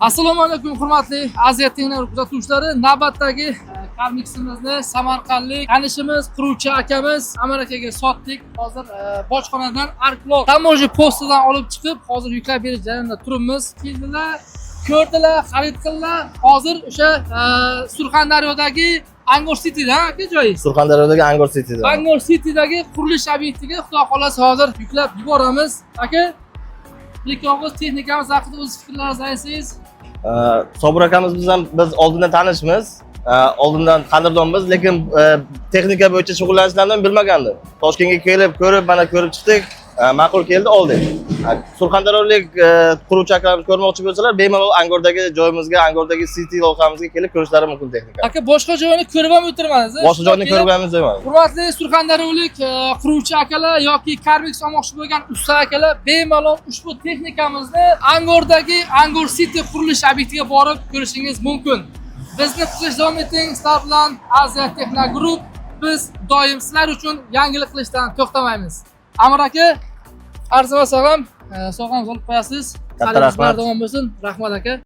Assalomu alaykum hurmatli Aziya Texnik kuzatuvchilari. Navbatdagi Carmix'imizni samarqandlik tanishimiz, quruvchi akamiz Amerikaga sotdik. Hozir bojxonadan Arklog tamoji postidan olib chiqib, hozir yuklab berish jarayonida turibmiz. Keldilar, ko'rdilar, xarid qildilar. Hozir o'sha Surxondaryodagi Angor City'da aka joyi. Surxondaryodagi Angor City'da. Angor City'dagi qurilish obyektiga xudo xolasa hozir yuklab yuboramiz. Aka, ilk og'iz texnikamiz haqida o'z fikrlaringizni aytsangiz. Sobir akamiz biz oldindan tanishmiz. Oldindan qadrdonmiz, lekin texnika bo'yicha shug'ullanishlarini bilmagandim. Toshkentga kelib, ko'rib, mana ko'rib chiqdik. Ma'qul keldi, oldik. Surxondaryolik quruvchi akamiz ko'rmoqchi bo'lsalar, bemalol Angordagi joyimizga, Angordagi City loyihamizga kelib ko'rishlari mumkin texnika. Aka, boshqa joyini ko'rib ham o'tirmadingiz. Boshqa joyni ko'rganimiz emas. Hurmatli Surxondaryolik quruvchi akalar yoki Carmix olmoqchi bo'lgan usta akalar, bemalol ushbu texnikamizni Angordagi Angor City qurilish obyektiga borib ko'rishingiz mumkin. Bizni kuzatish davom eting. Sizlar bilan Aziya Texnik Group. Biz doim sizlar uchun yangilik qilishdan to'xtamaymiz. Amir aka, arzima sog'am, sog'am olib qo'yasiz. Katta rahmat. Davom bo'lsin. Rahmat aka.